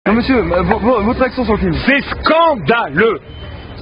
Non monsieur, votre action sur le film. C'est scandaleux!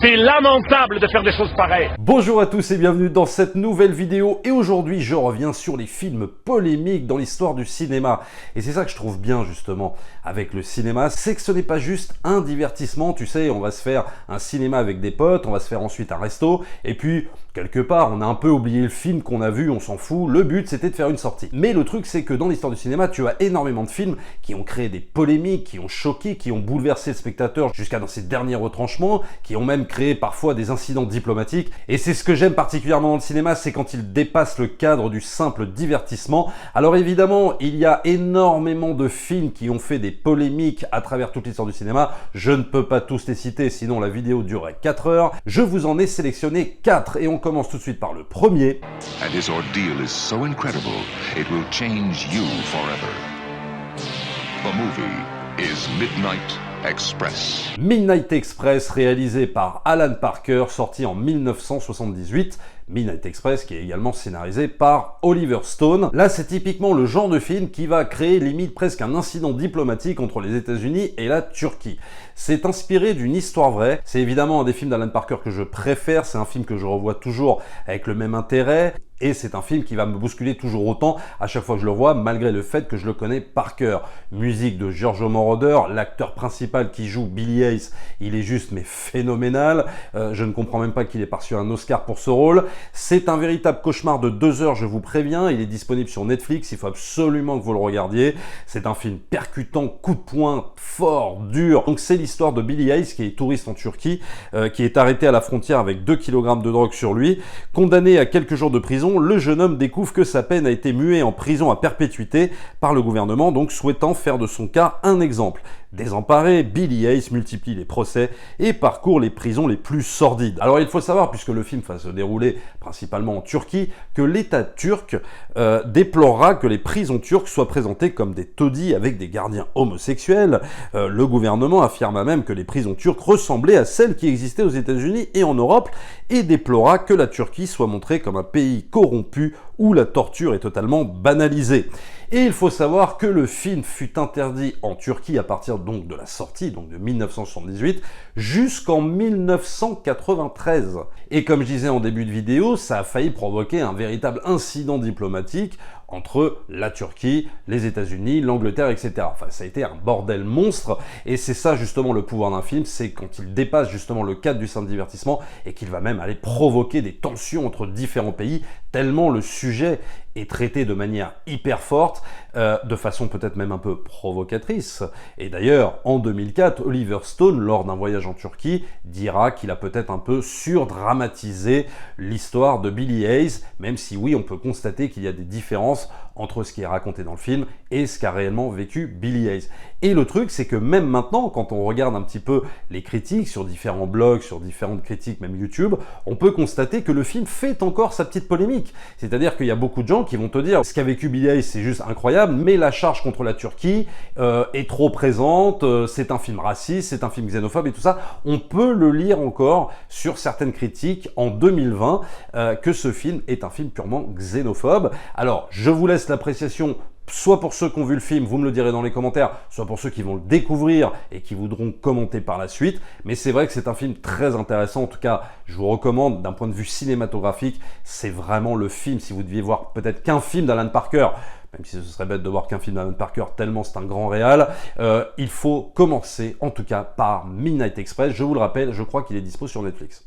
C'est lamentable de faire des choses pareilles. Bonjour à tous et bienvenue dans cette nouvelle vidéo. Et aujourd'hui, je reviens sur les films polémiques dans l'histoire du cinéma. Et c'est ça que je trouve bien justement avec le cinéma, c'est que ce n'est pas juste un divertissement. Tu sais, on va se faire un cinéma avec des potes, on va se faire ensuite un resto, et puis quelque part, on a un peu oublié le film qu'on a vu, on s'en fout. Le but, c'était de faire une sortie. Mais le truc, c'est que dans l'histoire du cinéma, tu as énormément de films qui ont créé des polémiques, qui ont choqué, qui ont bouleversé le spectateur jusqu'à dans ses derniers retranchements, qui ont même créé parfois des incidents diplomatiques. Et c'est ce que j'aime particulièrement dans le cinéma, c'est quand il dépasse le cadre du simple divertissement. Alors évidemment, il y a énormément de films qui ont fait des polémiques à travers toute l'histoire du cinéma. Je ne peux pas tous les citer, sinon la vidéo durerait 4 heures. Je vous en ai sélectionné 4 et on commence tout de suite par le premier. And his ordeal is so incredible, it will change you forever. The movie is Midnight Express. Midnight Express, réalisé par Alan Parker, sorti en 1978. Midnight Express qui est également scénarisé par Oliver Stone. Là, c'est typiquement le genre de film qui va créer limite presque un incident diplomatique entre les États-Unis et la Turquie. C'est inspiré d'une histoire vraie. C'est évidemment un des films d'Alan Parker que je préfère. C'est un film que je revois toujours avec le même intérêt. Et c'est un film qui va me bousculer toujours autant à chaque fois que je le vois, malgré le fait que je le connais par cœur. Musique de Giorgio Moroder, l'acteur principal qui joue Billy Hayes, il est juste mais phénoménal. Je ne comprends même pas qu'il ait pas reçu un Oscar pour ce rôle. C'est un véritable cauchemar de 2 heures, je vous préviens. Il est disponible sur Netflix, il faut absolument que vous le regardiez. C'est un film percutant, coup de poing, fort, dur. Donc c'est l'histoire de Billy Hayes qui est touriste en Turquie, qui est arrêté à la frontière avec 2 kg de drogue sur lui. Condamné à quelques jours de prison, le jeune homme découvre que sa peine a été muée en prison à perpétuité par le gouvernement, donc souhaitant faire de son cas un exemple. Désemparé, Billy Hayes multiplie les procès et parcourt les prisons les plus sordides. Alors il faut savoir, puisque le film va se dérouler principalement en Turquie, que l'État turc déplorera que les prisons turques soient présentées comme des taudis avec des gardiens homosexuels. Le gouvernement affirma même que les prisons turques ressemblaient à celles qui existaient aux États-Unis et en Europe, et déplora que la Turquie soit montrée comme un pays corrompu où la torture est totalement banalisée. Et il faut savoir que le film fut interdit en Turquie à partir donc de la sortie, donc de 1978, jusqu'en 1993. Et comme je disais en début de vidéo, ça a failli provoquer un véritable incident diplomatique entre la Turquie, les États-Unis, l'Angleterre, etc. Enfin, ça a été un bordel monstre, et c'est ça justement le pouvoir d'un film, c'est quand il dépasse justement le cadre du simple divertissement, et qu'il va même aller provoquer des tensions entre différents pays, tellement le sujet est traité de manière hyper forte, de façon peut-être même un peu provocatrice. Et d'ailleurs, en 2004, Oliver Stone, lors d'un voyage en Turquie, dira qu'il a peut-être un peu surdramatisé l'histoire de Billy Hayes, même si oui, on peut constater qu'il y a des différences entre ce qui est raconté dans le film et ce qu'a réellement vécu Billy Hayes. Et le truc, c'est que même maintenant, quand on regarde un petit peu les critiques sur différents blogs, sur différentes critiques, même YouTube, on peut constater que le film fait encore sa petite polémique. C'est-à-dire qu'il y a beaucoup de gens qui vont te dire ce qu'a vécu Billy Hayes, c'est juste incroyable, mais la charge contre la Turquie est trop présente, c'est un film raciste, c'est un film xénophobe et tout ça. On peut le lire encore sur certaines critiques en 2020 que ce film est un film purement xénophobe. Alors, je vous laisse l'appréciation, soit pour ceux qui ont vu le film, vous me le direz dans les commentaires, soit pour ceux qui vont le découvrir et qui voudront commenter par la suite. Mais c'est vrai que c'est un film très intéressant. En tout cas, je vous recommande d'un point de vue cinématographique. C'est vraiment le film, si vous deviez voir peut-être qu'un film d'Alan Parker, même si ce serait bête de voir qu'un film d'Alan Parker, tellement c'est un grand réal, il faut commencer en tout cas par Midnight Express. Je vous le rappelle, je crois qu'il est dispo sur Netflix.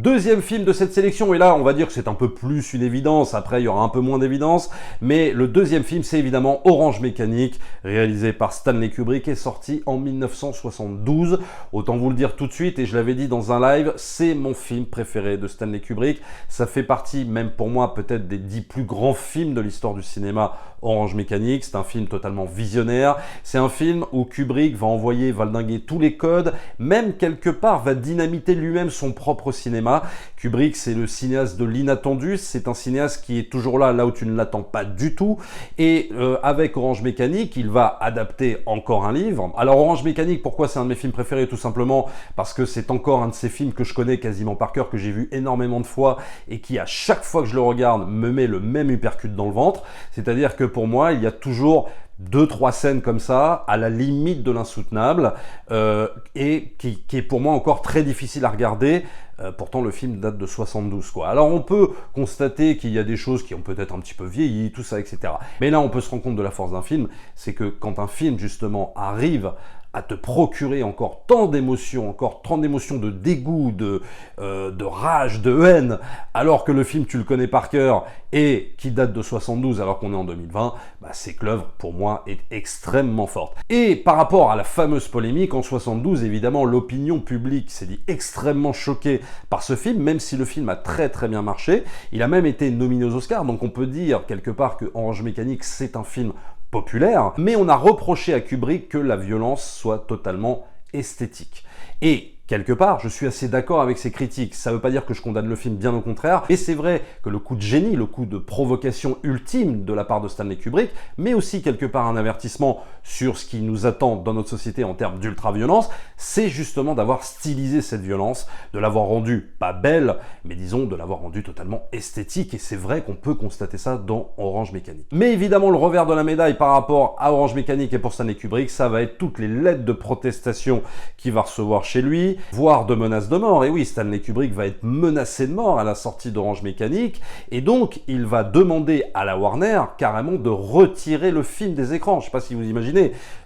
Deuxième film de cette sélection, et là on va dire que c'est un peu plus une évidence, après il y aura un peu moins d'évidence, mais le deuxième film c'est évidemment Orange Mécanique, réalisé par Stanley Kubrick et sorti en 1972. Autant vous le dire tout de suite, et je l'avais dit dans un live, c'est mon film préféré de Stanley Kubrick. Ça fait partie, même pour moi, peut-être des 10 plus grands films de l'histoire du cinéma, Orange Mécanique. C'est un film totalement visionnaire, c'est un film où Kubrick va valdinguer tous les codes, même quelque part va dynamiter lui-même son propre cinéma. cinéma. Kubrick, c'est le cinéaste de l'inattendu, c'est un cinéaste qui est toujours là où tu ne l'attends pas du tout. Et avec Orange Mécanique, il va adapter encore un livre. Alors Orange Mécanique, pourquoi c'est un de mes films préférés? Tout simplement parce que c'est encore un de ces films que je connais quasiment par cœur, que j'ai vu énormément de fois et qui, à chaque fois que je le regarde, me met le même uppercut dans le ventre. C'est-à-dire que pour moi, il y a toujours 2-3 scènes comme ça, à la limite de l'insoutenable, et qui est pour moi encore très difficile à regarder. Pourtant, le film date de 72, quoi. Alors, on peut constater qu'il y a des choses qui ont peut-être un petit peu vieilli, tout ça, etc. Mais là, on peut se rendre compte de la force d'un film, c'est que quand un film, justement, arrive à te procurer encore tant d'émotions, de dégoût, de rage, de haine, alors que le film, tu le connais par cœur, et qui date de 72 alors qu'on est en 2020, bah, c'est que l'œuvre, pour moi, est extrêmement forte. Et par rapport à la fameuse polémique, en 72, évidemment, l'opinion publique s'est dit extrêmement choquée par ce film, même si le film a très très bien marché. Il a même été nominé aux Oscars, donc on peut dire quelque part que Orange Mécanique, c'est un film populaire, mais on a reproché à Kubrick que la violence soit totalement esthétique. Et quelque part, je suis assez d'accord avec ces critiques. Ça ne veut pas dire que je condamne le film, bien au contraire. Et c'est vrai que le coup de génie, le coup de provocation ultime de la part de Stanley Kubrick, mais aussi quelque part un avertissement sur ce qui nous attend dans notre société en termes d'ultra-violence, c'est justement d'avoir stylisé cette violence, de l'avoir rendue pas belle, mais disons de l'avoir rendue totalement esthétique. Et c'est vrai qu'on peut constater ça dans Orange Mécanique. Mais évidemment, le revers de la médaille par rapport à Orange Mécanique et pour Stanley Kubrick, ça va être toutes les lettres de protestation qu'il va recevoir chez lui, voire de menaces de mort. Et oui, Stanley Kubrick va être menacé de mort à la sortie d'Orange Mécanique, et donc il va demander à la Warner carrément de retirer le film des écrans. Je sais pas si vous imaginez.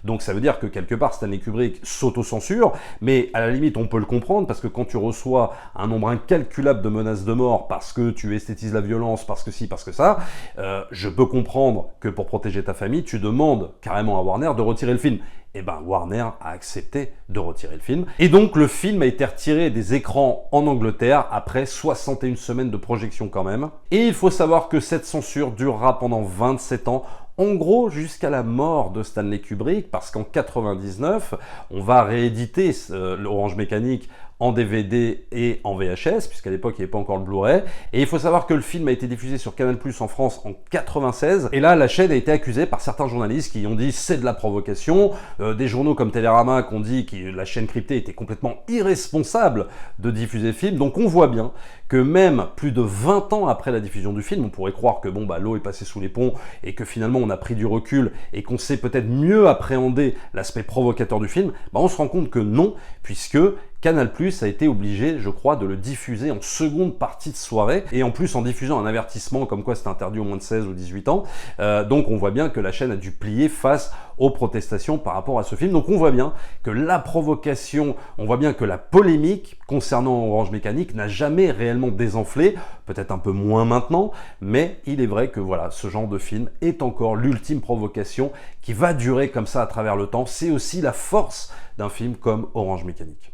Donc ça veut dire que quelque part Stanley Kubrick s'auto-censure, mais à la limite on peut le comprendre, parce que quand tu reçois un nombre incalculable de menaces de mort parce que tu esthétises la violence, parce que ci, parce que ça, je peux comprendre que pour protéger ta famille, tu demandes carrément à Warner de retirer le film. Et ben Warner a accepté de retirer le film. Et donc le film a été retiré des écrans en Angleterre après 61 semaines de projection quand même. Et il faut savoir que cette censure durera pendant 27 ans, en gros jusqu'à la mort de Stanley Kubrick, parce qu'en 99, on va rééditer l'Orange Mécanique en DVD et en VHS, puisqu'à l'époque il n'y avait pas encore le Blu-ray. Et il faut savoir que le film a été diffusé sur Canal+ en France en 96. Et là, la chaîne a été accusée par certains journalistes qui ont dit c'est de la provocation. Des journaux comme Télérama qui ont dit que la chaîne cryptée était complètement irresponsable de diffuser le film. Donc on voit bien que même plus de 20 ans après la diffusion du film, on pourrait croire que bon, bah, l'eau est passée sous les ponts et que finalement on a pris du recul et qu'on sait peut-être mieux appréhender l'aspect provocateur du film. Bah, on se rend compte que non, puisque Canal+ a été obligé, je crois, de le diffuser en seconde partie de soirée, et en plus en diffusant un avertissement comme quoi c'était interdit aux moins de 16 ou 18 ans. Donc on voit bien que la chaîne a dû plier face aux protestations par rapport à ce film. Donc on voit bien que la provocation, on voit bien que la polémique concernant Orange Mécanique n'a jamais réellement désenflé, peut-être un peu moins maintenant, mais il est vrai que voilà, ce genre de film est encore l'ultime provocation qui va durer comme ça à travers le temps. C'est aussi la force d'un film comme Orange Mécanique.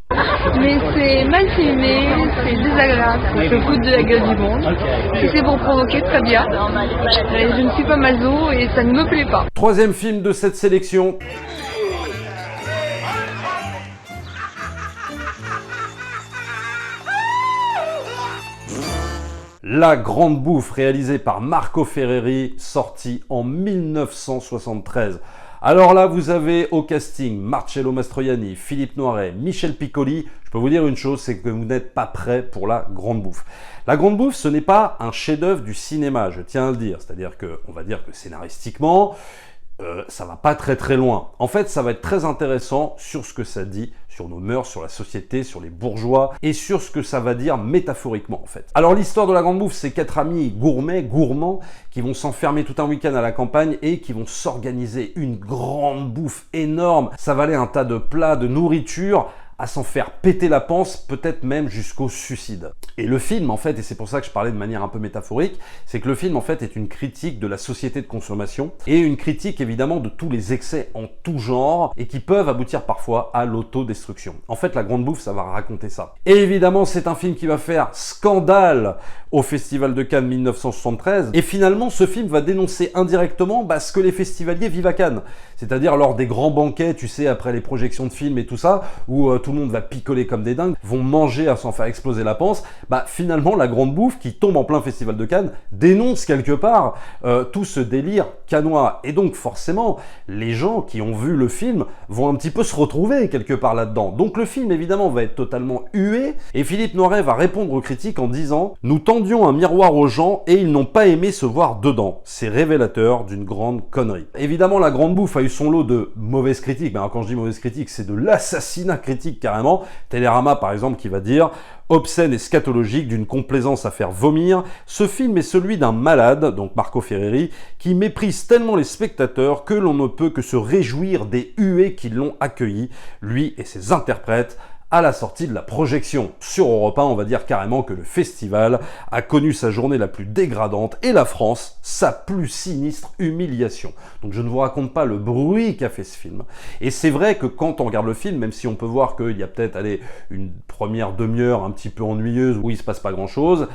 Mais c'est mal filmé, c'est désagréable, ça se fout de la gueule du monde. Si c'est pour provoquer, très bien. Mais je ne suis pas maso et ça ne me plaît pas. Troisième film de cette sélection. La Grande Bouffe, réalisée par Marco Ferreri, sorti en 1973. Alors là, vous avez au casting Marcello Mastroianni, Philippe Noiret, Michel Piccoli. Je peux vous dire une chose, c'est que vous n'êtes pas prêts pour La Grande Bouffe. La Grande Bouffe, ce n'est pas un chef-d'œuvre du cinéma, je tiens à le dire. C'est-à-dire que, on va dire que scénaristiquement, ça va pas très très loin. En fait, ça va être très intéressant sur ce que ça dit, sur nos mœurs, sur la société, sur les bourgeois, et sur ce que ça va dire métaphoriquement en fait. Alors l'histoire de La Grande Bouffe, c'est 4 amis gourmands, qui vont s'enfermer tout un week-end à la campagne et qui vont s'organiser une grande bouffe énorme. Ça va aller un tas de plats, de nourriture, à s'en faire péter la panse, peut-être même jusqu'au suicide. Et le film, en fait, et c'est pour ça que je parlais de manière un peu métaphorique, c'est que le film, en fait, est une critique de la société de consommation et une critique, évidemment, de tous les excès en tout genre et qui peuvent aboutir parfois à l'autodestruction. En fait, La Grande Bouffe, ça va raconter ça. Et évidemment, c'est un film qui va faire scandale au Festival de Cannes 1973. Et finalement, ce film va dénoncer indirectement ce que les festivaliers vivent à Cannes. C'est-à-dire lors des grands banquets, tu sais, après les projections de films et tout ça, où tous tout le monde va picoler comme des dingues, vont manger à s'en faire exploser la panse, bah finalement la grande bouffe qui tombe en plein festival de Cannes dénonce quelque part tout ce délire cannois. Et donc forcément, les gens qui ont vu le film vont un petit peu se retrouver quelque part là-dedans. Donc le film évidemment va être totalement hué, et Philippe Noiret va répondre aux critiques en disant « Nous tendions un miroir aux gens et ils n'ont pas aimé se voir dedans. C'est révélateur d'une grande connerie. » Évidemment, la grande bouffe a eu son lot de mauvaises critiques, mais alors quand je dis mauvaises critiques, c'est de l'assassinat critique carrément. Télérama par exemple qui va dire « Obscène et scatologique, d'une complaisance à faire vomir, ce film est celui d'un malade, donc Marco Ferreri, qui méprise tellement les spectateurs que l'on ne peut que se réjouir des huées qui l'ont accueilli, lui et ses interprètes, à la sortie de la projection. » Sur Europe 1, on va dire carrément que le festival a connu sa journée la plus dégradante et la France, sa plus sinistre humiliation. Donc je ne vous raconte pas le bruit qu'a fait ce film. Et c'est vrai que quand on regarde le film, même si on peut voir qu'il y a peut-être une première demi-heure un petit peu ennuyeuse où il se passe pas grand-chose,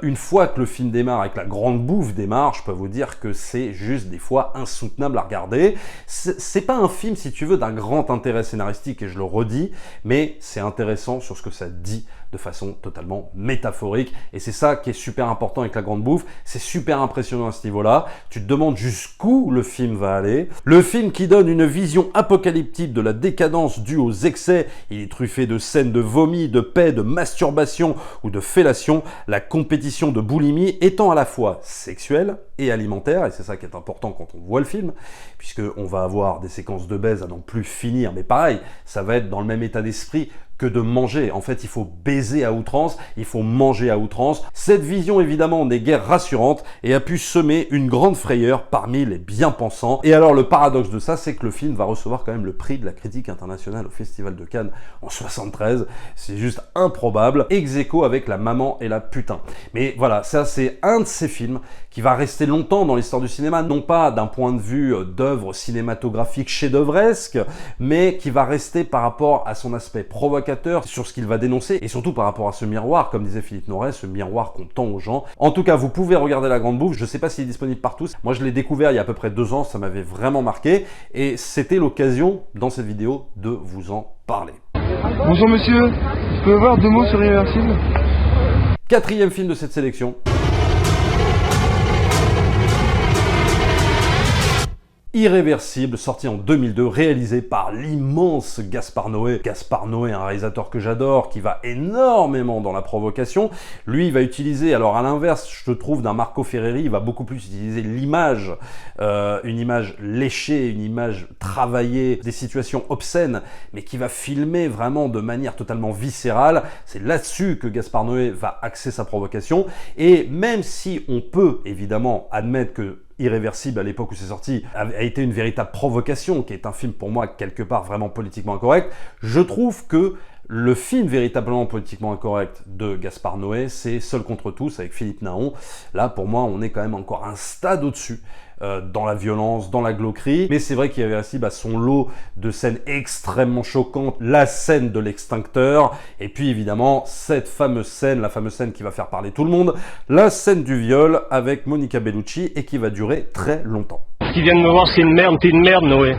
une fois que le film démarre et que la grande bouffe démarre, je peux vous dire que c'est juste des fois insoutenable à regarder. C'est pas un film, si tu veux, d'un grand intérêt scénaristique, et je le redis, mais c'est intéressant sur ce que ça dit de façon totalement métaphorique, et c'est ça qui est super important avec la grande bouffe. C'est super impressionnant à ce niveau-là. Tu te demandes jusqu'où le film va aller. Le film qui donne une vision apocalyptique de la décadence due aux excès, il est truffé de scènes de vomi, de paix, de masturbation ou de fellation, la compétition de boulimie étant à la fois sexuelle et alimentaire, et c'est ça qui est important quand on voit le film, puisqu'on va avoir des séquences de baise à n'en plus finir, mais pareil, ça va être dans le même état d'esprit que de manger. En fait, il faut baiser à outrance, il faut manger à outrance. Cette vision, évidemment, n'est guère rassurante et a pu semer une grande frayeur parmi les bien-pensants. Et alors, le paradoxe de ça, c'est que le film va recevoir quand même le prix de la critique internationale au Festival de Cannes en 73. C'est juste improbable. Ex aequo avec La Maman et la Putain. Mais voilà, ça, c'est un de ces films qui va rester longtemps dans l'histoire du cinéma, non pas d'un point de vue d'œuvre cinématographique chef-d'œuvresque, mais qui va rester par rapport à son aspect provocateur, sur ce qu'il va dénoncer, et surtout par rapport à ce miroir, comme disait Philippe Noiret, ce miroir qu'on tend aux gens. En tout cas, vous pouvez regarder La Grande Bouffe, je sais pas s'il est disponible partout. Moi, je l'ai découvert il y a à peu près 2 ans, ça m'avait vraiment marqué, et c'était l'occasion, dans cette vidéo, de vous en parler. Bonjour monsieur, je peux avoir 2 mots sur Irréversible? 4e film de cette sélection. Irréversible, sorti en 2002, réalisé par l'immense Gaspard Noé. Gaspard Noé, un réalisateur que j'adore, qui va énormément dans la provocation. Lui, il va utiliser, alors à l'inverse, je trouve, d'un Marco Ferreri, il va beaucoup plus utiliser l'image, une image léchée, une image travaillée, des situations obscènes, mais qui va filmer vraiment de manière totalement viscérale. C'est là-dessus que Gaspard Noé va axer sa provocation. Et même si on peut évidemment admettre que Irréversible, à l'époque où c'est sorti, a été une véritable provocation, qui est un film pour moi quelque part vraiment politiquement incorrect, je trouve que le film véritablement politiquement incorrect de Gaspard Noé, c'est Seul contre tous avec Philippe Naon. Là, pour moi, on est quand même encore un stade au-dessus dans la violence, dans la glauquerie. Mais c'est vrai qu'Irréversible a son lot de scènes extrêmement choquantes. La scène de l'extincteur, et puis évidemment, cette fameuse scène, la fameuse scène qui va faire parler tout le monde, la scène du viol avec Monica Bellucci, et qui va durer très longtemps. Qui viennent me voir, c'est une merde, t'es une merde, Noé.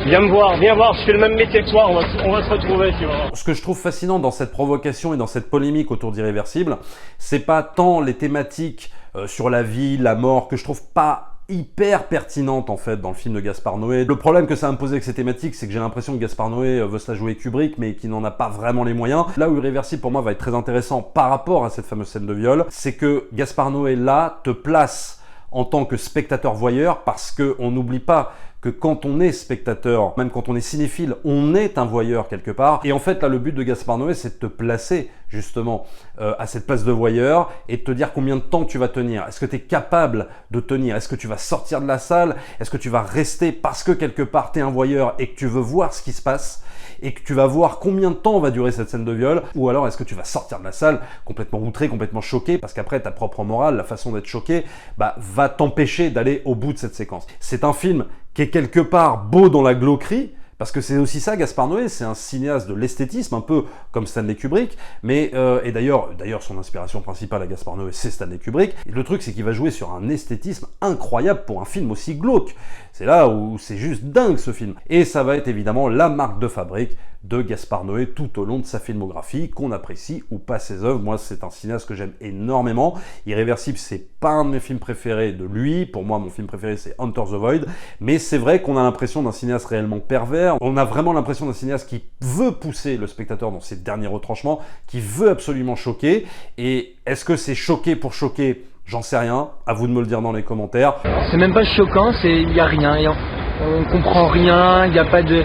Viens me voir, viens voir, je fais le même métier que toi, on va se retrouver, tu vois. Ce que je trouve fascinant dans cette provocation et dans cette polémique autour d'Irréversible, c'est pas tant les thématiques sur la vie, la mort, que je trouve pas hyper pertinente en fait dans le film de Gaspard Noé. Le problème que ça a imposé avec ces thématiques, c'est que j'ai l'impression que Gaspard Noé veut se la jouer Kubrick, mais qu'il n'en a pas vraiment les moyens. Là où Irréversible pour moi va être très intéressant par rapport à cette fameuse scène de viol, c'est que Gaspard Noé là te place en tant que spectateur voyeur, parce qu'on n'oublie pas que quand on est spectateur, même quand on est cinéphile, on est un voyeur quelque part. Et en fait, là, le but de Gaspard Noé, c'est de te placer justement à cette place de voyeur et de te dire combien de temps tu vas tenir. Est-ce que tu es capable de tenir? Est-ce que tu vas sortir de la salle? Est-ce que tu vas rester parce que quelque part, tu es un voyeur et que tu veux voir ce qui se passe et que tu vas voir combien de temps va durer cette scène de viol? Ou alors, est-ce que tu vas sortir de la salle complètement outré, complètement choqué, parce qu'après, ta propre morale, la façon d'être choqué, va t'empêcher d'aller au bout de cette séquence. C'est un film qui est quelque part beau dans la glauquerie, parce que c'est aussi ça, Gaspard Noé, c'est un cinéaste de l'esthétisme, un peu comme Stanley Kubrick, mais et d'ailleurs son inspiration principale à Gaspard Noé, c'est Stanley Kubrick. Et le truc, c'est qu'il va jouer sur un esthétisme incroyable pour un film aussi glauque. C'est là où c'est juste dingue ce film. Et ça va être évidemment la marque de fabrique de Gaspard Noé tout au long de sa filmographie, qu'on apprécie ou pas ses œuvres. Moi, c'est un cinéaste que j'aime énormément. Irréversible, c'est pas un de mes films préférés de lui. Pour moi, mon film préféré, c'est Enter the Void. Mais c'est vrai qu'on a l'impression d'un cinéaste réellement pervers. On a vraiment l'impression d'un cinéaste qui veut pousser le spectateur dans ses derniers retranchements, qui veut absolument choquer. Et est-ce que c'est choquer pour choquer? J'en sais rien. À vous de me le dire dans les commentaires. C'est même pas choquant, il y a rien. On comprend rien, il y a pas de...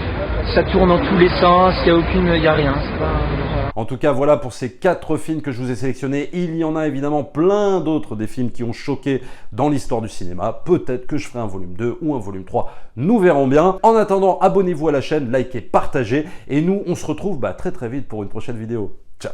Ça tourne dans tous les sens, il y a rien. C'est pas... En tout cas, voilà pour ces 4 films que je vous ai sélectionnés. Il y en a évidemment plein d'autres, des films qui ont choqué dans l'histoire du cinéma. Peut-être que je ferai un volume 2 ou un volume 3, nous verrons bien. En attendant, abonnez-vous à la chaîne, likez, partagez. Et nous, on se retrouve très très vite pour une prochaine vidéo. Ciao!